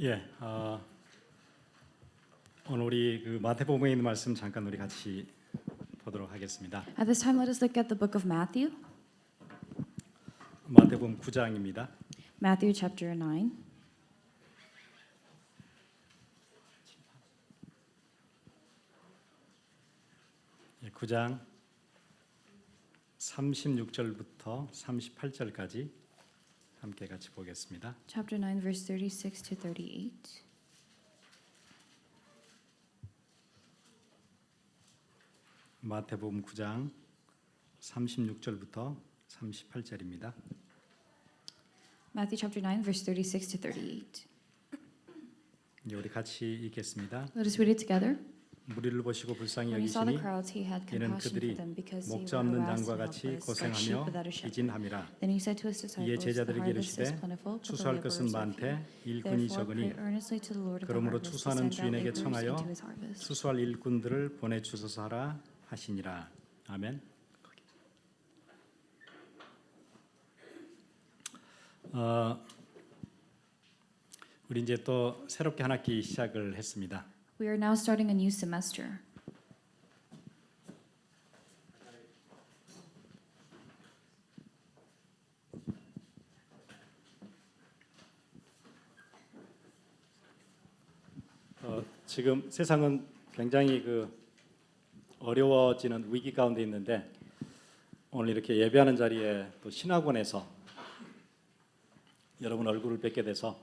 예, 오늘 우리 그 마태복음에 있는 말씀 잠깐 우리 같이 보도록 하겠습니다. At this time, let us look at the book of Matthew, 마태복음 9장입니다. Matthew chapter 9. 예, 9장 36절부터 38절까지 함께 같이 보겠습니다. Chapter 9, verse 36 to 38. 마태복음 9장 36절부터 38절입니다. Matthew chapter 9, verse 36 to 38. 예, 우리 같이 읽겠습니다. Let us read it together. 무리를 보시고 불쌍히 When he saw the 여기시니 crowds, he had 이는 compassion for 그들이 them because they 목자 were 없는 harassed 양과 and 같이 helpless, like sheep 고생하며 without a shepherd. 기진함이라. Then he said to his 이에 disciples, The 제자들에게 harvest is 이르시되 plentiful, but the 추수할 laborers 것은 are 많되 few. 일꾼이 Therefore, 적으니 pray earnestly to the Lord of the 그러므로 harvest to 추수하는 send out 주인에게 laborers 청하여 into his harvest. 수수할 일꾼들을 보내주소서 하라 하시니라. 아멘. 우리 이제 또 새롭게 한 학기 시작을 했습니다. We are now starting a new semester. 지금 세상은 굉장히 어려워지는 위기 가운데 있는데 오늘 이렇게 예배하는 자리에 또 신학원에서 여러분 얼굴을 뵙게 돼서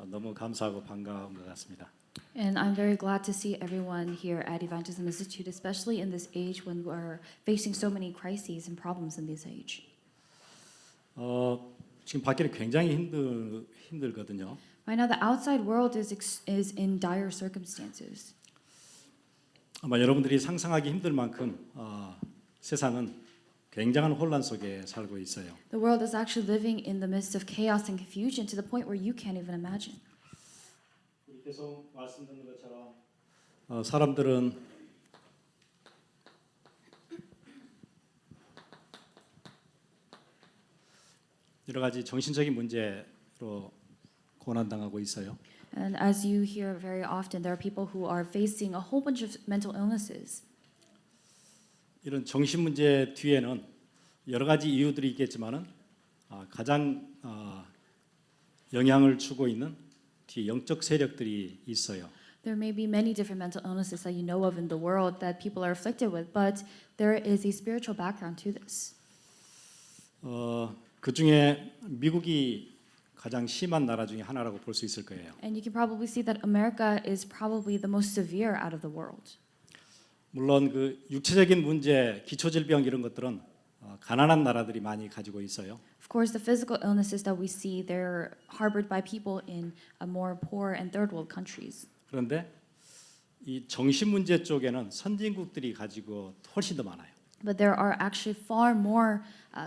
너무 감사하고 반가운 것 같습니다. And I'm very glad to see everyone here at Evangelism Institute, especially in this age when we're facing so many crises and problems in this age. 지금 밖에는 굉장히 힘들거든요. Right now, the outside world is in dire circumstances. 아마 여러분들이 상상하기 힘들 만큼 세상은 굉장한 혼란 속에 살고 있어요. The world is actually living in the midst of chaos and confusion to the point where you can't even imagine. 우리 계속 말씀 듣는 것처럼 사람들은 여러 가지 정신적인 문제로 고난당하고 있어요. And as you hear very often, there are people who are facing a whole bunch of mental illnesses. 이런 정신 문제 뒤에는 여러 가지 이유들이 있겠지만은 가장 영향을 주고 있는 뒤 영적 세력들이 있어요. There may be many different mental illnesses that you know of in the world that people are afflicted with, but there is a spiritual background to this. 그 중에 미국이 가장 심한 나라 중에 하나라고 볼 수 있을 거예요. And you can probably see that America is probably the most severe out of the world. 물론 그 육체적인 문제, 기초질병 이런 것들은 가난한 나라들이 많이 가지고 있어요. Of course, the physical illnesses that we see, they're harbored by people in more poor and third world countries. 그런데 이 정신 문제 쪽에는 선진국들이 가지고 훨씬 더 많아요. But there are actually far more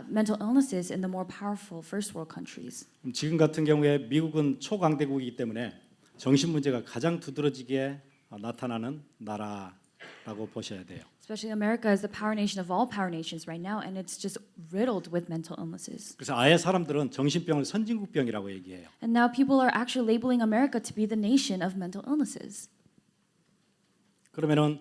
mental illnesses in the more powerful first world countries. 지금 같은 경우에 미국은 초강대국이기 때문에 정신 문제가 가장 두드러지게 나타나는 나라라고 보셔야 돼요. Especially America is the power nation of all power nations right now, and it's just riddled with mental illnesses. 그래서 아예 사람들은 정신병을 선진국병이라고 얘기해요. And now people are actually labeling America to be the nation of mental illnesses. 그러면은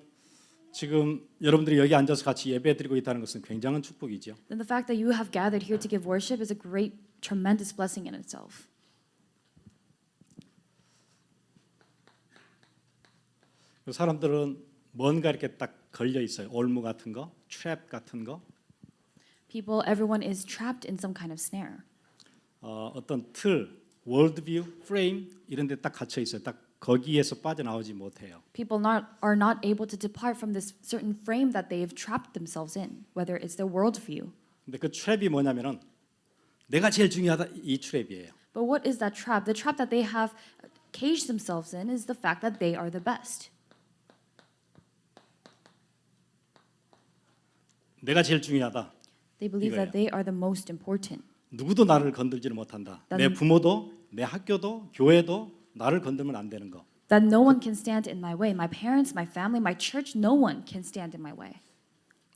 지금 여러분들이 여기 앉아서 같이 예배드리고 있다는 것은 굉장한 축복이죠. Then the fact that you have gathered here to give worship is a great, tremendous blessing in itself. 사람들은 뭔가 이렇게 딱 걸려 있어요. 올무 같은 거, 트랩 같은 거, People, everyone is trapped in some kind of snare. 어떤 틀, 월드뷰, 프레임 이런 데 딱 갇혀 있어요. 딱 거기에서 빠져나오지 못해요. People are not able to depart from this certain frame that they have trapped themselves in, whether it's their worldview. 근데 그 트랩이 뭐냐면은 내가 제일 중요하다 이 트랩이에요. But what is that trap? The trap that they have caged themselves in is the fact that they are the best. 내가 제일 중요하다. They believe that 이거예요. they are the most important. 누구도 나를 건들지를 못한다. 내 부모도, 내 학교도, 교회도 나를 건들면 안 되는 거. That no one can stand in my way. My parents, my family, my church, no one can stand in my way.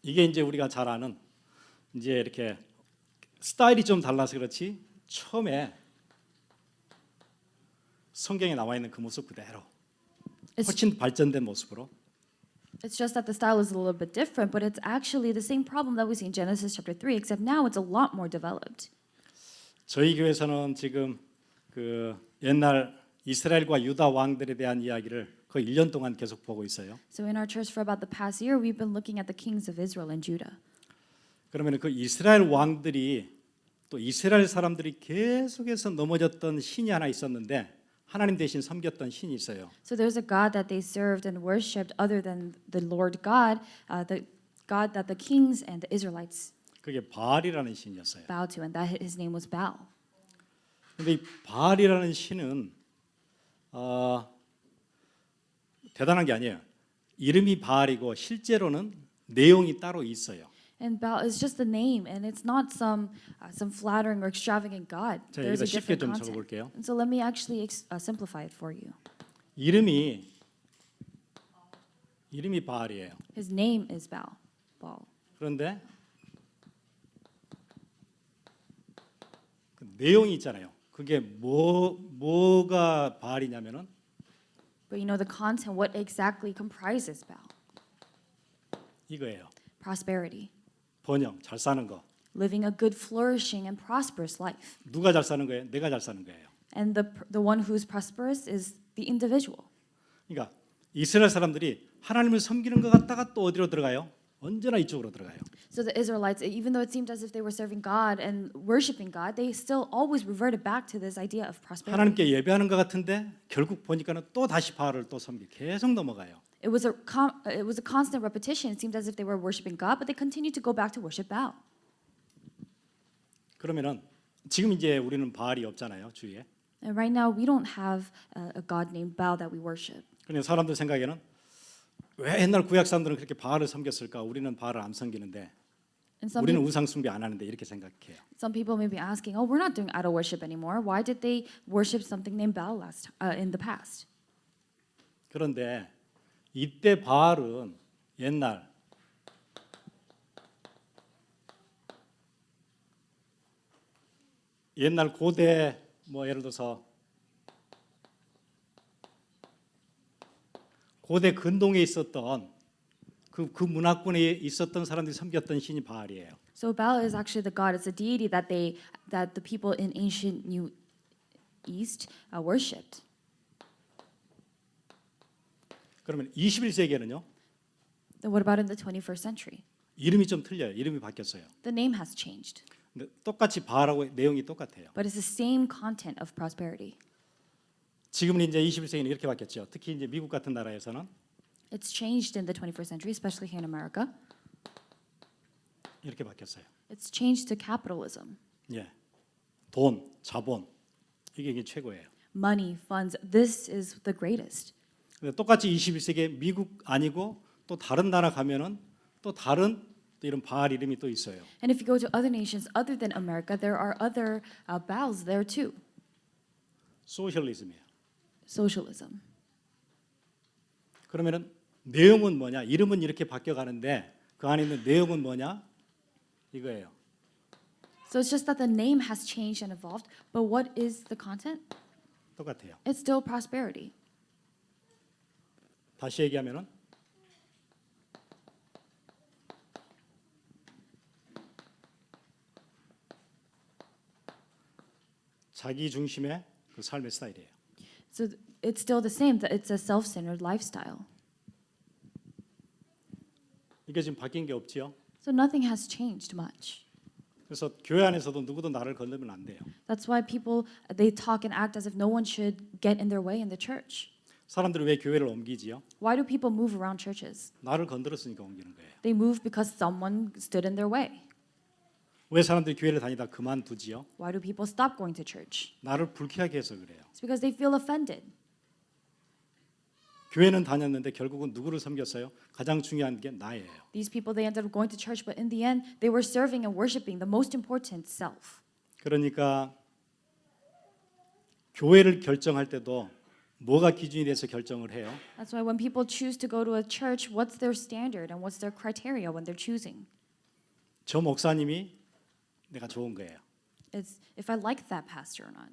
이게 이제 우리가 잘 아는 이제 이렇게 스타일이 좀 달라서 그렇지 처음에 성경에 나와 있는 그 모습 그대로 It's, 훨씬 발전된 모습으로 it's just that the style is a little bit different, but it's actually the same problem that we see in Genesis chapter 3, except now it's a lot more developed. 저희 교회에서는 지금 그 옛날 이스라엘과 유다 왕들에 대한 이야기를 거의 1년 동안 계속 보고 있어요. So in our church for about the past year, we've been looking at the kings of Israel and Judah. 그러면 그 이스라엘 왕들이 또 이스라엘 사람들이 계속해서 넘어졌던 신이 하나 있었는데 하나님 대신 섬겼던 신이 있어요. So there's a God that they served and worshipped other than the Lord God, the God that the kings and the Israelites 그게 바알이라는 신이었어요. bowed to, and that his name was Baal. 근데 이 바알이라는 신은 대단한 게 아니에요. 이름이 바알이고 실제로는 내용이 따로 있어요. And Baal is just the name, and it's not some flattering or extravagant God. 자, There's 여기다 a 쉽게 different 좀 content. 적어볼게요. And so let me actually simplify it for you. 이름이 바알이에요. His name is Baal. Baal. 그런데 그 내용이 있잖아요. 그게 뭐가 바알이냐면은 But you know the content, what exactly comprises Baal? 이거예요. Prosperity. 번영, 잘 사는 거. Living a good, flourishing, and prosperous life. 누가 잘 사는 거예요? 내가 잘 사는 거예요. And the one who's prosperous is the individual. 그러니까 이스라엘 사람들이 하나님을 섬기는 것 같다가 또 어디로 들어가요? 언제나 이쪽으로 들어가요. So the Israelites, even though it seemed as if they were serving God and worshiping God, they still always reverted back to this idea of prosperity. 하나님께 예배하는 것 같은데 결국 보니까는 또 다시 바알을 또 섬기 계속 넘어가요. It was a constant repetition. It seemed as if they were worshiping God, but they continued to go back to worship Baal. 그러면은 지금 이제 우리는 바알이 없잖아요, 주위에. And right now, we don't have a God named Baal that we worship. 그런데 사람들 생각에는 왜 옛날 구약 사람들은 그렇게 바알을 섬겼을까? 우리는 바알을 안 섬기는데 And some 우리는 people, 우상 숭배 안 하는데 이렇게 생각해요. some people may be asking, "Oh, we're not doing idol worship anymore. Why did they worship something named Baal in the past?" 그런데 이때 바알은 옛날 고대 뭐 예를 들어서 고대 근동에 있었던 그 문화권에 있었던 사람들이 섬겼던 신이 바알이에요. So Baal is actually the god. It's a deity that the people in ancient New East worshipped. 그러면 21세기에는요. Then what about in the 21st century? 이름이 좀 틀려요. 이름이 바뀌었어요. The name has changed, 근데 똑같이 바알하고 내용이 똑같아요. but it's the same content of prosperity. 지금은 이제 21세기는 이렇게 바뀌었죠. 특히 이제 미국 같은 나라에서는 It's changed in the 21st century, especially here in America. 이렇게 바뀌었어요. It's changed to capitalism. 예, 돈, 자본 이게 최고예요. Money, funds, this is the greatest. 근데 똑같이 21세기에 미국 아니고 또 다른 나라 가면은 또 다른 또 이런 바알 이름이 또 있어요. And if you go to other nations other than America, there are other Baals there too. 소셜리즘이에요. Socialism. 그러면은 내용은 뭐냐? 이름은 이렇게 바뀌어 가는데 그 안에 있는 내용은 뭐냐? 이거예요. So it's just that the name has changed and evolved, but what is the content? 똑같아요. It's still prosperity. 다시 얘기하면은 자기 중심의 그 삶의 스타일이에요. So it's still the same. That it's a self-centered lifestyle. 이게 지금 바뀐 게 없지요. So nothing has changed much. 그래서 교회 안에서도 누구도 나를 건드리면 안 돼요. That's why people they talk and act as if no one should get in their way in the church. 사람들이 왜 교회를 옮기지요? Why do people move around churches? 나를 건드렸으니까 옮기는 거예요. They move because someone stood in their way. 왜 사람들이 교회를 다니다 그만두지요? Why do people stop going to church? 나를 불쾌하게 해서 그래요. It's because they feel offended. 교회는 다녔는데 결국은 누구를 섬겼어요? 가장 중요한 게 나예요. These people they ended up going to church, but in the end they were serving and worshiping the most important self. 그러니까 교회를 결정할 때도 뭐가 기준이 돼서 결정을 해요? That's why when people choose to go to a church, what's their standard and what's their criteria when they're choosing? 저 목사님이 내가 좋은 거예요. It's if I like that pastor or not.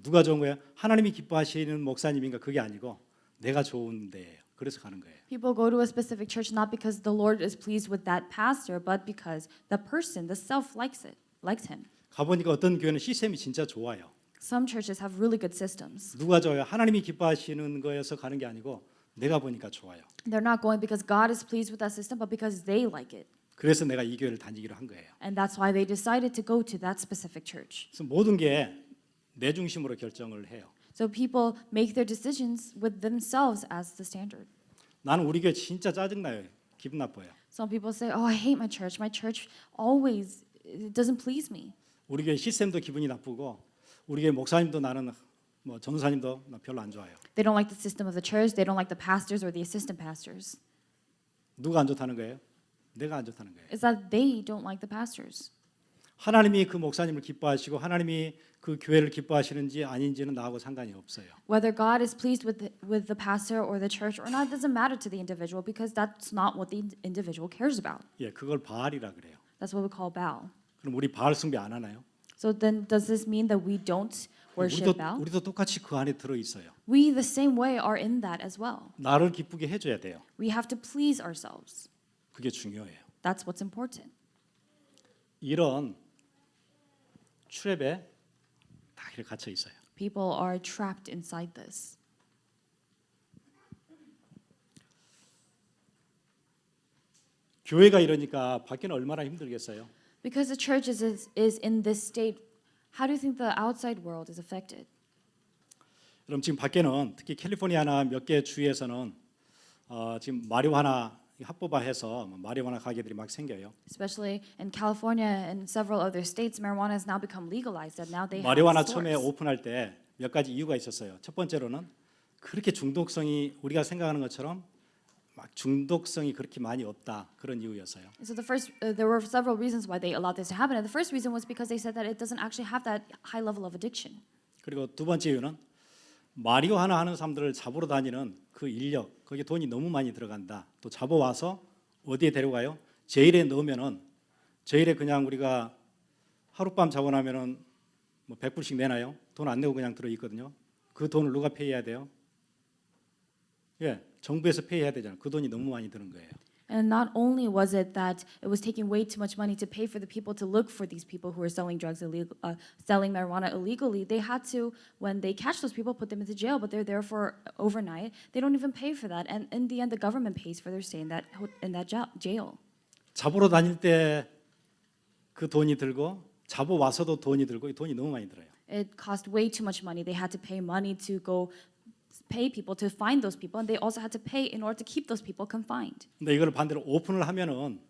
누가 좋은 거예요? 하나님이 기뻐하시는 목사님인가? 그게 아니고 내가 좋은데예요. 그래서 가는 거예요. People go to a specific church not because the Lord is pleased with that pastor, but because the person, the self likes him. 가보니까 어떤 교회는 시스템이 진짜 좋아요. Some churches have really good systems. 누가 좋아요? 하나님이 기뻐하시는 거여서 가는 게 아니고 내가 보니까 좋아요. They're not going because God is pleased with that system, but because they like it. 그래서 내가 이 교회를 다니기로 한 거예요. And that's why they decided to go to that specific church. 그래서 모든 게 내 중심으로 결정을 해요. So people make their decisions with themselves as the standard. 나는 우리 교회 진짜 짜증나요. 기분 나빠요. Some people say, "Oh, I hate my church. My church always it doesn't please me." 우리 교회 시스템도 기분이 나쁘고 우리 교회 목사님도 나는 뭐 전도사님도 나 별로 안 좋아요. They don't like the system of the church. They don't like the pastors or the assistant pastors. 누가 안 좋다는 거예요? 내가 안 좋다는 거예요. It's that they don't like the pastors. 하나님이 그 목사님을 기뻐하시고 하나님이 그 교회를 기뻐하시는지 아닌지는 나하고 상관이 없어요. Whether God is pleased with the pastor or the church or not doesn't matter to the individual because that's not what the individual cares about. 예, 그걸 바알이라 그래요. That's what we call Baal. 그럼 우리 바알 숭배 안 하나요? So then does this mean that we don't worship Baal? 우리도 똑같이 그 안에 들어 있어요. We the same way are in that as well. 나를 기쁘게 해줘야 돼요. We have to please ourselves. 그게 중요해요. That's what's important. 이런 트랩에 다 이렇게 갇혀 있어요. People are trapped inside this. 교회가 이러니까 밖에는 얼마나 힘들겠어요. Because the church is in this state, how do you think the outside world is affected? 그럼 지금 밖에는 특히 캘리포니아나 몇 개 주에서는 지금 마리화나 합법화해서 마리화나 가게들이 막 생겨요. Especially in California and several other states, marijuana has now become legalized. And now they 마리화나 have 처음에 stores. 오픈할 때 몇 가지 이유가 있었어요. 첫 번째로는 그렇게 중독성이 우리가 생각하는 것처럼 막 중독성이 그렇게 많이 없다 그런 이유였어요. So the first, there were several reasons why they allowed this to happen. And the first reason was because they said that it doesn't actually have that high level of addiction. 그리고 두 번째 이유는 마리화나 하는 사람들을 잡으러 다니는 그 인력 거기에 돈이 너무 많이 들어간다. 또 잡아와서 어디에 데려가요? 제일에 넣으면은 제일에 그냥 우리가 하룻밤 자고 나면은 뭐 100불씩 내나요? 돈 안 내고 그냥 들어 있거든요. 그 돈을 누가 페이해야 돼요? 예, 정부에서 페이해야 되잖아요. 그 돈이 너무 많이 드는 거예요. And not only was it that it was taking way too much money to pay for the people to look for these people who are selling drugs selling marijuana illegally, they had to, when they catch those people, put them into jail. But they're there for overnight. They don't even pay for that, and in the end, the government pays for their stay in that jail. 잡으러 다닐 때 그 돈이 들고 잡아 와서도 돈이 들고 이 돈이 너무 많이 들어요. It cost way too much money. They had to pay money to go pay people to find those people, and they also had to pay in order to keep those people confined. 근데 이걸 반대로 오픈을 하면은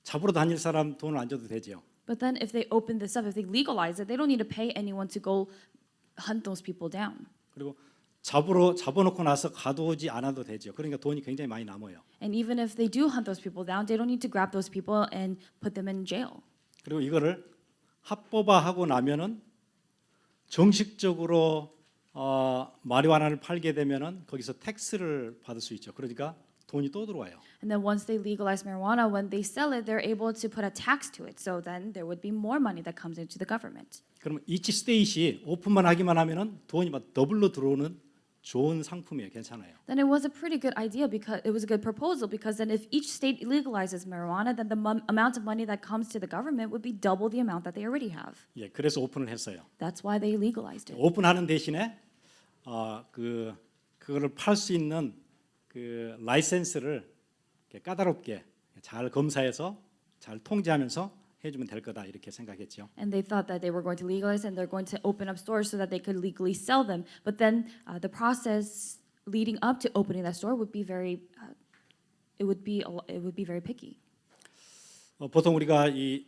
잡으러 다닐 사람 돈을 안 줘도 되죠. But then if they open this up, if they legalize it, they don't need to pay anyone to go hunt those people down. 그리고 잡아놓고 나서 가두지 않아도 되죠. 그러니까 돈이 굉장히 많이 남아요. And even if they do hunt those people down, they don't need to grab those people and put them in jail. 그리고 이거를 합법화하고 나면은 정식적으로 마리화나를 팔게 되면은 거기서 텍스를 받을 수 있죠. 그러니까 돈이 또 들어와요. And then once they legalize marijuana, when they sell it, they're able to put a tax to it. So then there would be more money that comes into the government. 그러면 이치 스테이시 오픈만 하기만 하면은 돈이 막 더블로 들어오는 좋은 상품이에요. 괜찮아요. Then it was a pretty good idea because it was a good proposal because then if each state legalizes marijuana, then the amount of money that comes to the government would be double the amount that they already have. 예, 그래서 오픈을 했어요. That's why they legalized it. 오픈하는 대신에 그거를 팔 수 있는 그 라이센스를 이렇게 까다롭게 잘 검사해서 잘 통제하면서 해주면 될 거다 이렇게 생각했죠. And they thought that they were going to legalize and they're going to open up stores so that they could legally sell them. But then the process leading up to opening that store would be very, it would be very picky. 보통 우리가 이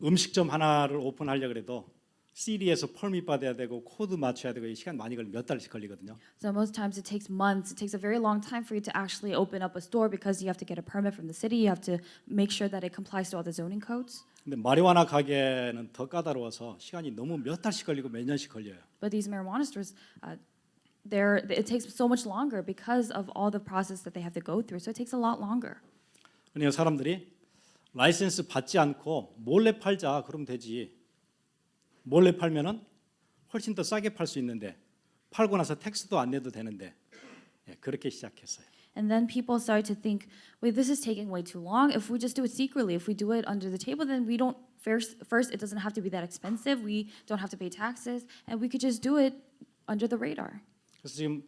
음식점 하나를 오픈하려고 해도 시리에서 펄밋 받아야 되고 코드 맞춰야 되고 시간 많이 몇 달씩 걸리거든요. So most times it takes months. It takes a very long time for you to actually open up a store because you have to get a permit from the city. You have to make sure that it complies to all the zoning codes. 근데 마리화나 가게는 더 까다로워서 시간이 너무 몇 달씩 걸리고 몇 년씩 걸려요. But these marijuana stores, it takes so much longer because of all the process that they have to go through. So it takes a lot longer. 그러니까 사람들이 라이센스 받지 않고 몰래 팔자 그러면 되지. 몰래 팔면은 훨씬 더 싸게 팔 수 있는데 팔고 나서 텍스도 안 내도 되는데 예, 그렇게 시작했어요. And then people start to think, wait, this is taking way too long. If we just do it secretly, if we do it under the table, then we don't first it doesn't have to be that expensive. We don't have to pay taxes, and we could just do it under the radar. 그래서 지금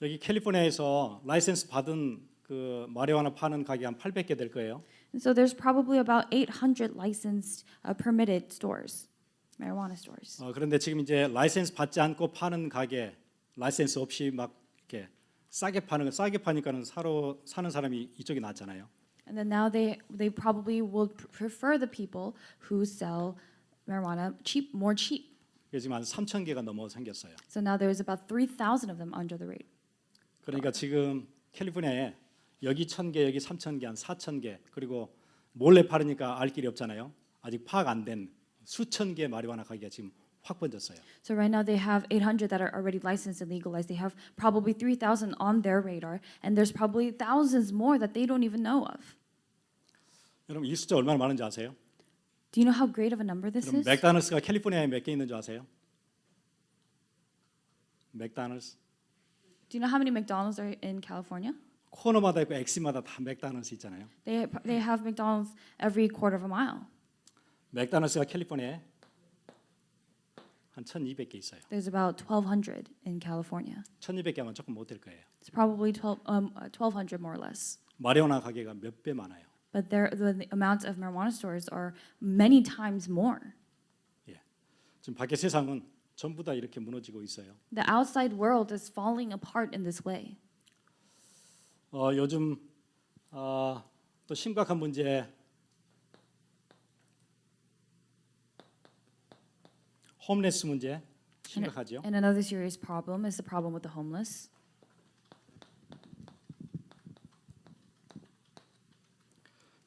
여기 캘리포니아에서 라이센스 받은 그 마리화나 파는 가게 한 800개 될 거예요. And so there's probably about 800 licensed, permitted stores, marijuana stores. 그런데 지금 이제 라이센스 받지 않고 파는 가게, 라이센스 없이 막 이렇게 싸게 파니까는 사는 사람이 이쪽이 낫잖아요. And then now they probably will prefer the people who sell marijuana more cheap. 그래서 지금 한 3,000개가 넘어 생겼어요. So now there's about 3,000 of them under the rate. 그러니까 지금 캘리포니아에 여기 1,000개, 여기 3,000개, 한 4,000개 그리고 몰래 파르니까 알 길이 없잖아요. 아직 파악 안 된 수천 개 마리화나 가게가 지금 확 번졌어요. So right now they have 800 that are already licensed and legalized. They have probably 3,000 on their radar, and there's probably thousands more that they don't even know of. 여러분 이 숫자 얼마나 많은지 아세요? Do you know how great of a number this 그럼 is? 맥도날드가 캘리포니아에 몇 개 있는 줄 아세요? 맥도날드 Do you know how many McDonald's are in California? 코너마다 있고 엑시마다 다 맥도날드 있잖아요. They have McDonald's every quarter of a mile. 맥도날드가 캘리포니아에 한 1,200개 있어요. There's about 1,200 in California. 1,200개 하면 조금 못 될 거예요. It's probably 1,200 more or less. 마리화나 가게가 몇 배 많아요. But the amount of marijuana stores are many times more. 예. 지금 밖에 세상은 전부 다 이렇게 무너지고 있어요. The outside world is falling apart in this way. 요즘 또 심각한 문제 홈레스 문제 심각하죠. And another serious problem is the problem with the homeless.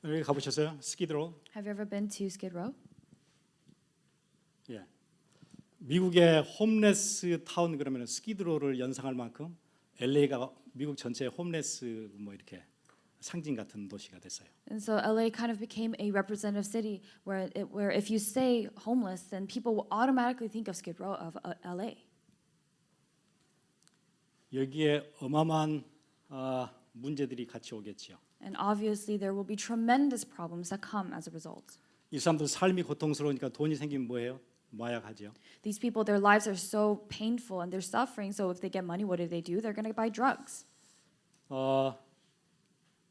여기 가보셨어요? 스키드로? Have you ever been to Skid Row? 예. 미국의 홈레스 타운 그러면 스키드로를 연상할 만큼 LA가 미국 전체의 홈레스 뭐 이렇게 상징 같은 도시가 됐어요. And so LA kind of became a representative city where if you say homeless, then people will automatically think of Skid Row of LA. 여기에 어마어마한 문제들이 같이 오겠지요. And obviously there will be tremendous problems that come as a result. 이 사람들 삶이 고통스러우니까 돈이 생기면 뭐해요? 마약하죠. These people, their lives are so painful and they're suffering. So if they get money, what do? They're going to buy drugs.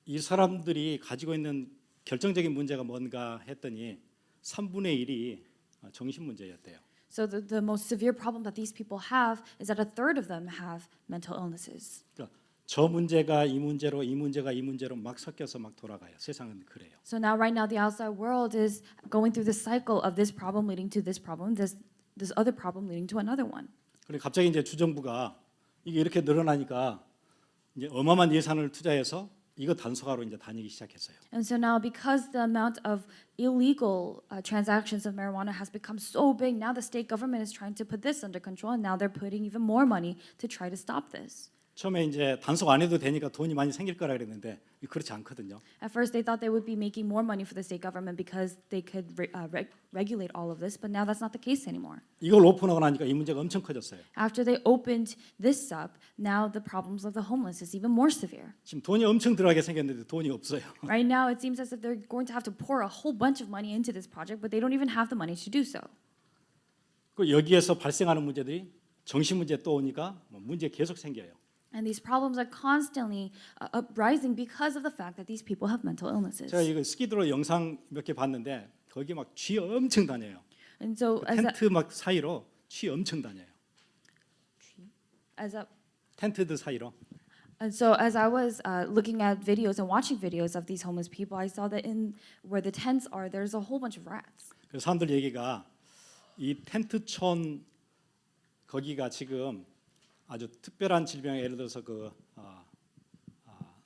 이 사람들이 가지고 있는 결정적인 문제가 뭔가 했더니 3분의 1이 정신 문제였대요. So the most severe problem that these people have is that a third of them have mental illnesses. 그러니까 저 문제가 이 문제로 이 문제가 이 문제로 막 섞여서 막 돌아가요. 세상은 그래요. So now, right now, the outside world is going through the cycle of this problem leading to this problem, this other problem leading to another one. 그리고 갑자기 이제 주정부가 이게 이렇게 늘어나니까 이제 어마어마한 예산을 투자해서 이거 단속하러 이제 다니기 시작했어요. And so now, because the amount of illegal transactions of marijuana has become so big, now the state government is trying to put this under control, and now they're putting even more money to try to stop this. 처음에 이제 단속 안 해도 되니까 돈이 많이 생길 거라 그랬는데 그렇지 않거든요. At first, they thought they would be making more money for the state government because they could regulate all of this, but now that's not the case anymore. 이걸 오픈하고 나니까 이 문제가 엄청 커졌어요. After they opened this up, now the problems of the homeless is even more severe. 지금 돈이 엄청 들어가게 생겼는데 돈이 없어요. Right now, it seems as if they're going to have to pour a whole bunch of money into this project, but they don't even have the money to do so. 그 여기에서 발생하는 문제들이 정신 문제 또 오니까 문제 계속 생겨요. And these problems are constantly uprising because of the fact that these people have mental illnesses. 제가 이거 스키드로 영상 몇 개 봤는데 거기 막 쥐 엄청 다녀요. And so, 텐트 막 사이로 쥐 엄청 다녀요. 텐트들 사이로. And so, as I was looking at videos and watching videos of these homeless people, I saw that in where the tents are, there's a whole bunch of rats. 그래서 사람들 얘기가 이 텐트촌 거기가 지금 아주 특별한 질병 예를 들어서 그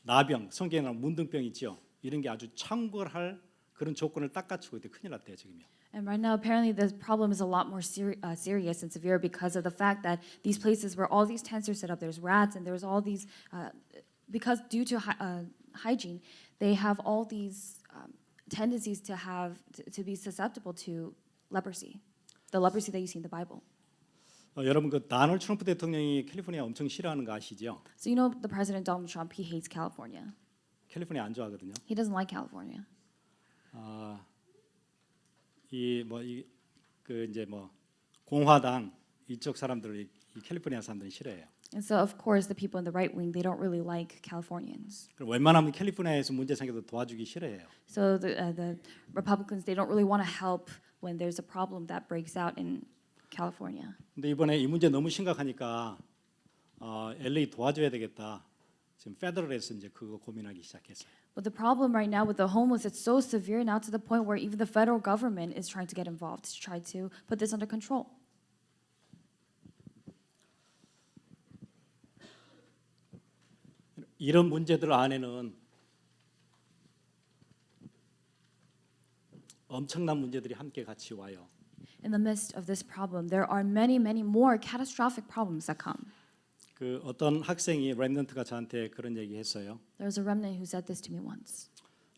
나병, 성경에 나오는 문둥병 있죠. 이런 게 아주 창궐할 그런 조건을 딱 갖추고 있대. 큰일 났대요 지금요. And right now, apparently, the problem is a lot more serious and severe because of the fact that these places where all these tents are set up, there's rats and there's all these, because due to hygiene, they have all these tendencies to be susceptible to leprosy, the leprosy that you see in the Bible. 여러분 그 다널드 트럼프 대통령이 캘리포니아 엄청 싫어하는 거 아시죠? So you know the President Donald Trump, he hates California. 캘리포니아 안 좋아하거든요. He doesn't like California. 그 이제 뭐 공화당 이쪽 사람들을 이 캘리포니아 사람들이 싫어해요. And so of course the people in the right wing, they don't really like Californians. 그럼 웬만하면 캘리포니아에서 문제 생겨도 도와주기 싫어해요. So the Republicans, they don't really want to help when there's a problem that breaks out in California. 근데 이번에 이 문제 너무 심각하니까 LA 도와줘야 되겠다. 지금 페더럴에서 이제 그거 고민하기 시작했어요. But the problem right now with the homeless, it's so severe now to the point where even the federal government is trying to get involved to try to put this under control. 이런 문제들 안에는 엄청난 문제들이 함께 같이 와요. In the midst of this problem, there are many, many more catastrophic problems that come. 그 어떤 학생이 랩넌트가 저한테 그런 얘기했어요. There was a remnant who said this to me once.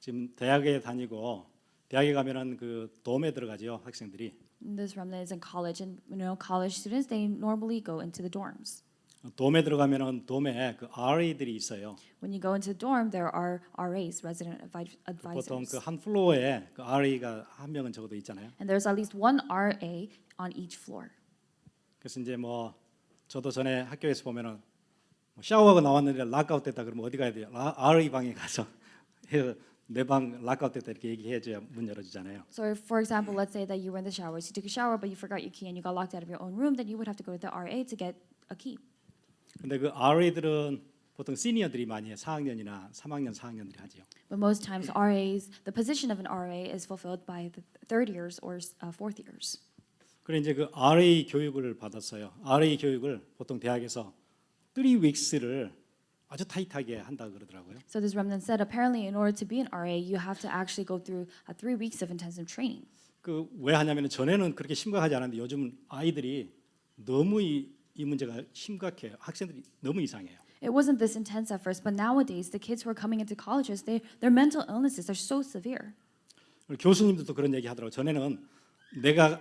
지금 대학에 다니고 대학에 가면은 그 돔에 들어가죠 학생들이. This remnant is in college, and you know, college students they normally go into the dorms. 돔에 들어가면은 돔에 그 RA들이 있어요. When you go into the dorm, there are RAs, resident 보통 advisors, 그 한 플로어에 그 RA가 한 명은 적어도 있잖아요. and there's at least one RA on each floor. 그래서 이제 뭐 저도 전에 학교에서 보면은 뭐 샤워하고 나왔는데 락아웃 됐다 그러면 어디 가야 돼요? RA 방에 가서 해서 내 방 락아웃 됐다 이렇게 얘기해줘야 문 열어주잖아요. So, for example, let's say that you were in the showers, you took a shower, but you forgot your key and you got locked out of your own room, then you would have to go to the RA to get a key. 근데 그 RA들은 보통 시니어들이 많이 해요. 4학년이나 3학년, 4학년들이 하죠. But most times, RAs, the position of an RA is fulfilled by the third years or fourth years. 그래 이제 그 RA 교육을 받았어요. RA 교육을 보통 대학에서 3 weeks를 아주 타이트하게 한다 그러더라고요. So this remnant said, apparently, in order to be an RA, you have to actually go through 3 weeks of intensive training. 그 왜 하냐면 전에는 그렇게 심각하지 않았는데 요즘 아이들이 너무 이 문제가 심각해요. 학생들이 너무 이상해요. It wasn't this intense at first, but nowadays, the kids who are coming into colleges, their mental illnesses are so severe. 교수님들도 그런 얘기 하더라고요. 전에는 내가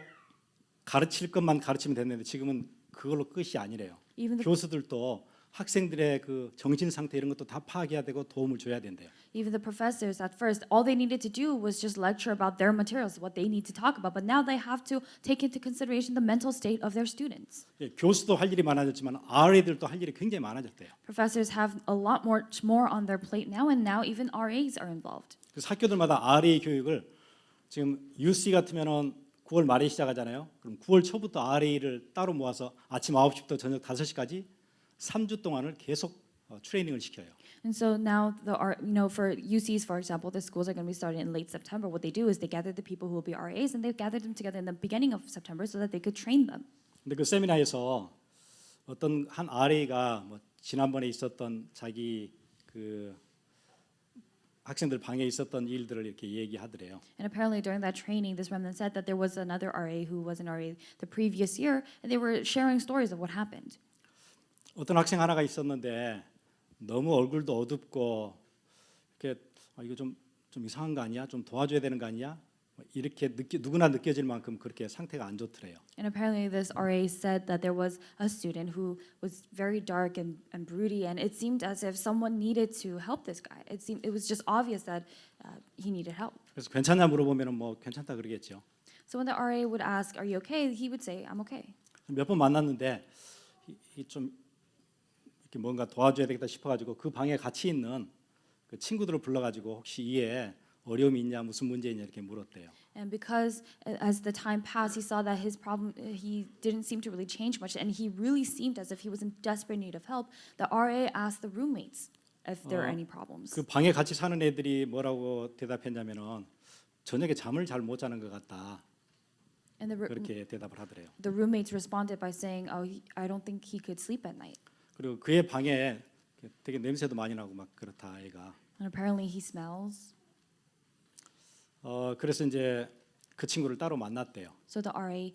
가르칠 것만 가르치면 됐는데 지금은 그걸로 끝이 아니래요. Even the 교수들도 학생들의 그 정신 상태 이런 것도 다 파악해야 되고 도움을 줘야 된대요. Even the professors at first, all they needed to do was just lecture about their materials, what they need to talk about. But now they have to take into consideration the mental state of their students. 예, 교수도 할 일이 많아졌지만 RA들도 할 일이 굉장히 많아졌대요. Professors have a lot more on their plate now, and now even RAs are involved. 그래서 학교들마다 RA 교육을 지금 UC 같으면은 9월 말에 시작하잖아요. 그럼 9월 초부터 RA를 따로 모아서 아침 9시부터 저녁 5시까지 3주 동안을 계속 트레이닝을 시켜요. And so now for UCs, for example, the schools are going to be starting in late September. What they do is they gather the people who will be RAs, and they gather them together in the beginning of September so that they could train them. 근데 그 세미나에서 어떤 한 RA가 뭐 지난번에 있었던 자기 그 학생들 방에 있었던 일들을 이렇게 얘기하더래요. And apparently during that training, this remnant said that there was another RA who was an RA the previous year, and they were sharing stories of what happened. 어떤 학생 하나가 있었는데 너무 얼굴도 어둡고 이렇게 이거 좀 이상한 거 아니야? 좀 도와줘야 되는 거 아니야? 이렇게 누구나 느껴질 만큼 그렇게 상태가 안 좋더래요. And apparently this RA said that there was a student who was very dark and broody, and it seemed as if someone needed to help this guy. It was just obvious that he needed help. 그래서 괜찮냐 물어보면은 뭐 괜찮다 그러겠죠. So when the RA would ask, "Are you okay?" he would say, "I'm okay." 몇 번 만났는데 좀 이렇게 뭔가 도와줘야 되겠다 싶어가지고 그 방에 같이 있는 그 친구들을 불러가지고 혹시 이에 어려움이 있냐 무슨 문제 있냐 이렇게 물었대요. And because as the time passed, he saw that his problem, he didn't seem to really change much, and he really seemed as if he was in desperate need of help. The RA asked the roommates if there are any problems. 그 방에 같이 사는 애들이 뭐라고 대답했냐면은 저녁에 잠을 잘 못 자는 것 같다. And 그렇게 대답을 하더래요. the roommates responded by saying, "Oh, I don't think he could sleep at night." 그리고 그의 방에 되게 냄새도 많이 나고 막 그렇다 애가. And apparently he smells. 그래서 이제 그 친구를 따로 만났대요. So the RA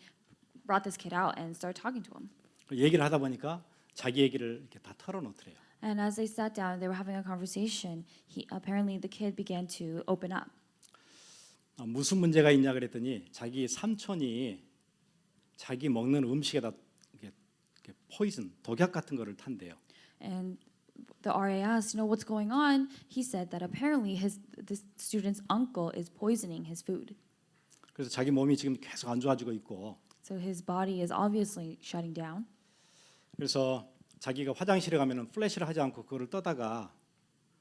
brought this kid out and started talking to him. 얘기를 하다 보니까 자기 얘기를 이렇게 다 털어놓더래요. And as they sat down, they were having a conversation. Apparently the kid began to open up. 무슨 문제가 있냐 그랬더니 자기 삼촌이 자기 먹는 음식에다 이렇게 포이즌, 독약 같은 거를 탄대요. And the RA asked, what's going on? He said that apparently the student's uncle is poisoning his food. 그래서 자기 몸이 지금 계속 안 좋아지고 있고, So his body is obviously shutting down. 그래서 자기가 화장실에 가면은 플래시를 하지 않고 그거를 떠다가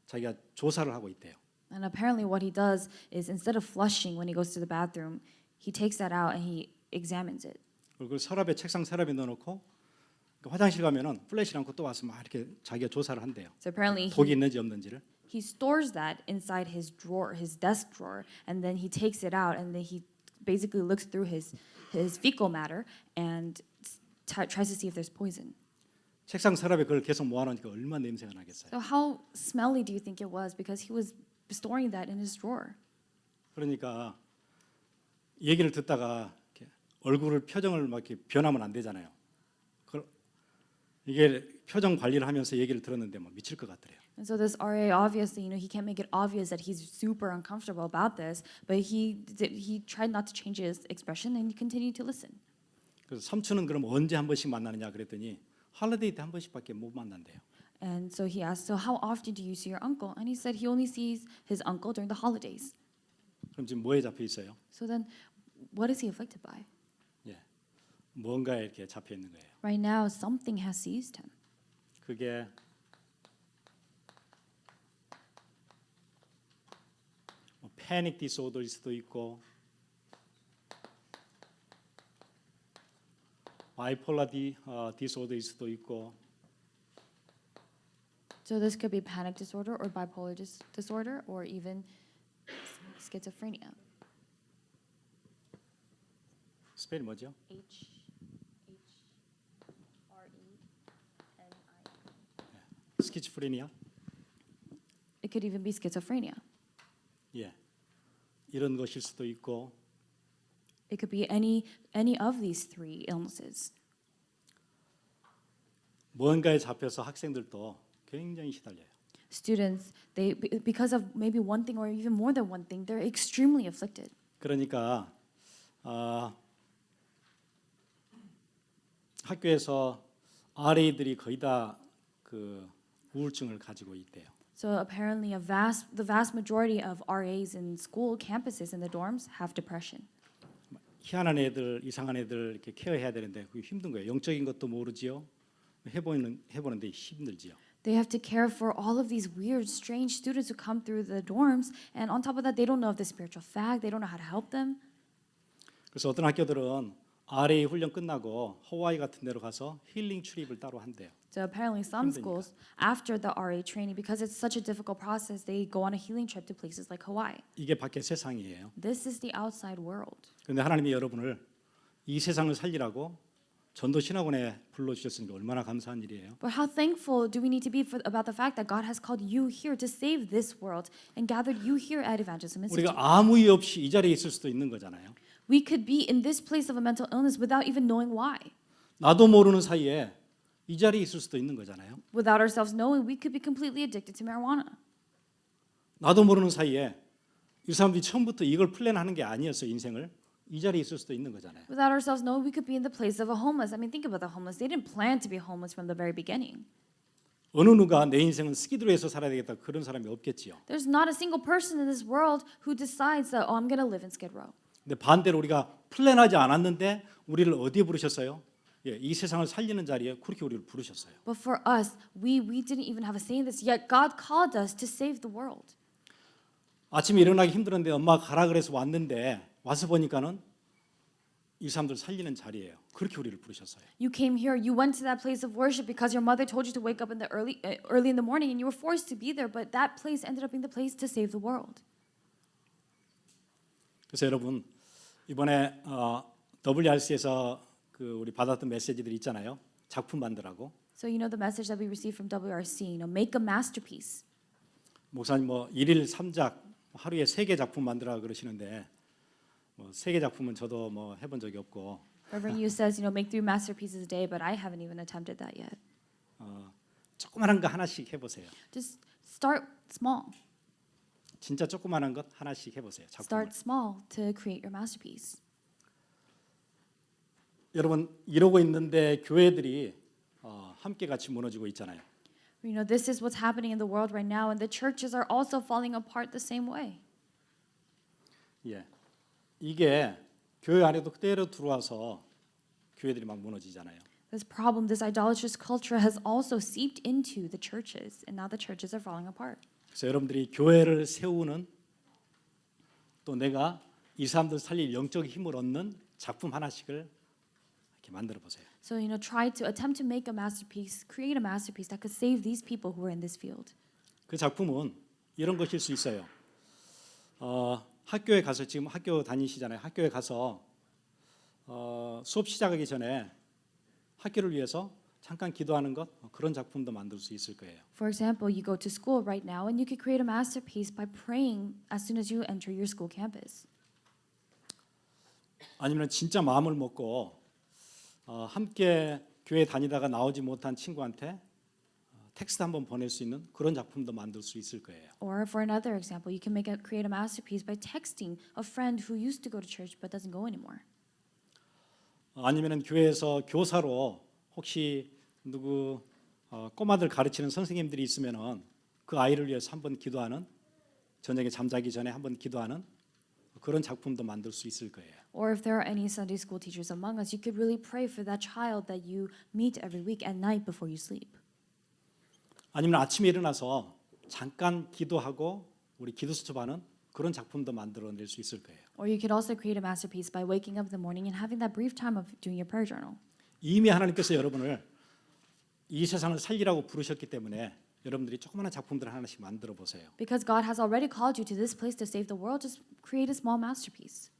자기가 조사를 하고 있대요. And apparently what he does is instead of flushing when he goes to the bathroom, he takes that out and he examines it. 그걸 서랍에 책상 서랍에 넣어놓고 화장실 가면은 플래시를 않고 또 와서 막 이렇게 자기가 조사를 한대요. So apparently 독이 있는지 없는지를. he stores that inside his drawer, his desk drawer, and then he takes it out and then he basically looks through his fecal matter and tries to see if there's poison. 책상 서랍에 그걸 계속 모아놓으니까 얼마나 냄새가 나겠어요. So how smelly do you think it was? Because he was storing that in his drawer. 그러니까 얘기를 듣다가 이렇게 얼굴을 표정을 막 이렇게 변하면 안 되잖아요. 이게 표정 관리를 하면서 얘기를 들었는데 뭐 미칠 것 같더래요. And so this RA obviously, he can't make it obvious that he's super uncomfortable about this, but he tried not to change his expression and he continued to listen. 그래서 삼촌은 그럼 언제 한 번씩 만나느냐 그랬더니 할리데이 때 한 번씩밖에 못 만난대요. And so he asked, so how often do you see your uncle? And he said he only sees his uncle during the holidays. 그럼 지금 뭐에 잡혀 있어요? So then, what is he afflicted by? 예, 뭔가에 이렇게 잡혀 있는 거예요. Right now, something has seized him. 그게 패닉 디소더일 수도 있고, 바이폴라 디소더일 수도 있고, So this could be panic disorder or bipolar disorder or even schizophrenia. 스펠이 뭐죠? 스키즈프레니아? It could even be schizophrenia. 예, 이런 것일 수도 있고, It could be any of these three illnesses. 뭔가에 잡혀서 학생들도 굉장히 시달려요. Students, because of maybe one thing or even more than one thing, they're extremely afflicted. 그러니까 학교에서 RA들이 거의 다 그 우울증을 가지고 있대요. So apparently, the vast majority of RAs in school campuses in the dorms have depression. 희한한 애들, 이상한 애들 이렇게 케어해야 되는데 그게 힘든 거예요. 영적인 것도 모르지요. 해보는데 힘들지요. They have to care for all of these weird, strange students who come through the dorms, and on top of that, they don't know of the spiritual fact. They don't know how to help them. 그래서 어떤 학교들은 RA 훈련 끝나고 하와이 같은 데로 가서 힐링 출입을 따로 한대요. So apparently, some 힘드니까. schools, after the RA training, because it's such a difficult process, they go on a healing trip to places like Hawaii. 이게 밖의 세상이에요. This is the outside world. 그런데 하나님이 여러분을 이 세상을 살리라고 전도 신학원에 불러주셨으니까 얼마나 감사한 일이에요. But how thankful do we need to be about the fact that God has called you here to save this world and gathered you here at Evangelism Institute? 우리가 아무 이유 없이 이 자리에 있을 수도 있는 거잖아요. We could be in this place of a mental illness without even knowing why. 나도 모르는 사이에 이 자리에 있을 수도 있는 거잖아요. Without ourselves knowing, we could be completely addicted to marijuana. 나도 모르는 사이에 이 사람들이 처음부터 이걸 플랜하는 게 아니었어요. 인생을 이 자리에 있을 수도 있는 거잖아요. Without ourselves knowing, we could be in the place of a homeless. I mean, think about the homeless. They didn't plan to be homeless from the very beginning. 어느 누가 내 인생은 스키드로에서 살아야 되겠다 그런 사람이 없겠지요. There's not a single person in this world who decides that, I'm going to live in Skid Row. 근데 반대로 우리가 플랜하지 않았는데 우리를 어디에 부르셨어요? 예, 이 세상을 살리는 자리에 그렇게 우리를 부르셨어요. But for us, we didn't even have a say in this. Yet God called us to save the world. 아침에 일어나기 힘들었는데 엄마가 가라 그래서 왔는데 와서 보니까는 이 사람들 살리는 자리예요. 그렇게 우리를 부르셨어요. You came here, you went to that place of worship because your mother told you to wake up in the early in the morning and you were forced to be there, but that place ended up being the place to save the world. 그래서 여러분 이번에 WRC에서 그 우리 받았던 메시지들 있잖아요. 작품 만들라고. So you know the message that we received from WRC, make a masterpiece. 목사님 뭐 1일 3작 하루에 3개 작품 만들라 그러시는데 뭐 3개 작품은 저도 뭐 해본 적이 없고 Reverend Yu says, make 3 masterpieces a day, but I haven't even attempted that yet. 조그만한 거 하나씩 해보세요. Just start small. 진짜 조그만한 것 하나씩 해보세요. 작품을. Start small to create your masterpiece. 여러분 이러고 있는데 교회들이 함께 같이 무너지고 있잖아요. You know, this is what's happening in the world right now, and the churches are also falling apart the same way. 예, 이게 교회 안에도 그대로 들어와서 교회들이 막 무너지잖아요. This problem, this idolatrous culture, has also seeped into the churches, and now the churches are falling apart. 그래서 여러분들이 교회를 세우는 또 내가 이 사람들 살릴 영적 힘을 얻는 작품 하나씩을 이렇게 만들어 보세요. So, you know, try to attempt to make a masterpiece, create a masterpiece that could save these people who are in this field. 그 작품은 이런 것일 수 있어요. 학교에 가서 지금 학교 다니시잖아요. 학교에 가서 수업 시작하기 전에 학교를 위해서 잠깐 기도하는 것 그런 작품도 만들 수 있을 거예요. For example, you go to school right now, and you could create a masterpiece by praying as soon as you enter your school campus. 아니면 진짜 마음을 먹고 함께 교회 다니다가 나오지 못한 친구한테 텍스트 한번 보낼 수 있는 그런 작품도 만들 수 있을 거예요. Or for another example, you can create a masterpiece by texting a friend who used to go to church but doesn't go anymore. 아니면은 교회에서 교사로 혹시 누구 꼬마들 가르치는 선생님들이 있으면은 그 아이를 위해서 한번 기도하는 저녁에 잠자기 전에 한번 기도하는 그런 작품도 만들 수 있을 거예요. Or if there are any Sunday school teachers among us, you could really pray for that child that you meet every week at night before you sleep. 아니면 아침에 일어나서 잠깐 기도하고 우리 기도 수첩하는 그런 작품도 만들어낼 수 있을 거예요. Or you could also create a masterpiece by waking up in the morning and having that brief time of doing your prayer journal. 이미 하나님께서 여러분을 이 세상을 살리라고 부르셨기 때문에 여러분들이 조그마한 작품들을 하나씩 만들어 보세요. Because God has already called you to this place to save the world, just create a small masterpiece.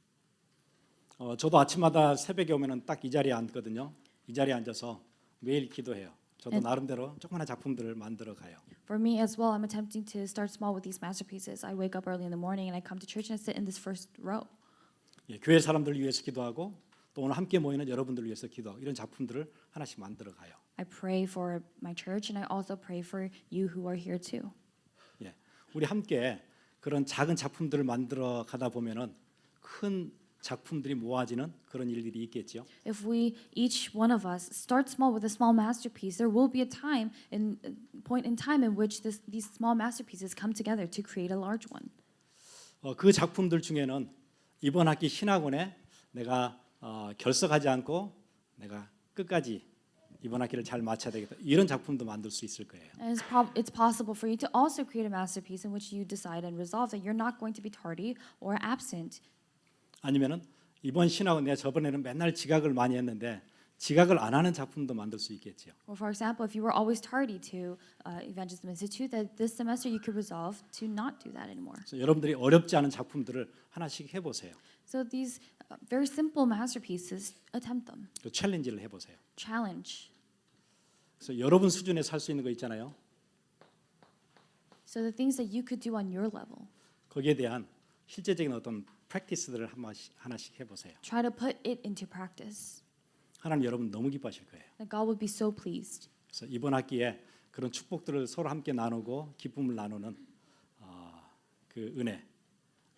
저도 아침마다 새벽에 오면은 딱 이 자리에 앉거든요. 이 자리에 앉아서 매일 기도해요. 저도 나름대로 조그마한 작품들을 만들어 가요. For me as well, I'm attempting to start small with these masterpieces. I wake up early in the morning and I come to church and I sit in this first row. 예, 교회 사람들을 위해서 기도하고 또 오늘 함께 모이는 여러분들을 위해서 기도하고 이런 작품들을 하나씩 만들어 가요. I pray for my church and I also pray for you who are here too. 예, 우리 함께 그런 작은 작품들을 만들어 가다 보면은 큰 작품들이 모아지는 그런 일들이 있겠죠. If we each one of us start small with a small masterpiece, there will be a point in time in which these small masterpieces come together to create a large one. 그 작품들 중에는 이번 학기 신학원에 내가 결석하지 않고 내가 끝까지 이번 학기를 잘 마쳐야 되겠다. 이런 작품도 만들 수 있을 거예요. And it's possible for you to also create a masterpiece in which you decide and resolve that you're not going to be tardy or absent. 아니면은 이번 신학원 내가 저번에는 맨날 지각을 많이 했는데 지각을 안 하는 작품도 만들 수 있겠죠. Or for example, if you were always tardy to Evangelism Institute, that this semester you could resolve to not do that anymore. 그래서 여러분들이 어렵지 않은 작품들을 하나씩 해보세요. So these very simple masterpieces, attempt them. 그 챌린지를 해보세요. Challenge. 그래서 여러분 수준에서 할 수 있는 거 있잖아요. So the things that you could do on your level. 거기에 대한 실제적인 어떤 프랙티스들을 하나씩 해보세요. Try to put it into practice. 하나님 여러분 너무 기뻐하실 거예요. That God would be so pleased. 그래서 이번 학기에 그런 축복들을 서로 함께 나누고 기쁨을 나누는 그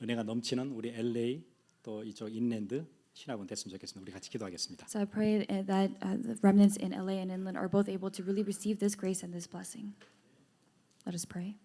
은혜가 넘치는 우리 LA 또 이쪽 인랜드 신학원 됐으면 좋겠습니다. 우리 같이 기도하겠습니다. So I pray that the remnants in LA and inland are both able to really receive this grace and this blessing. Let us pray.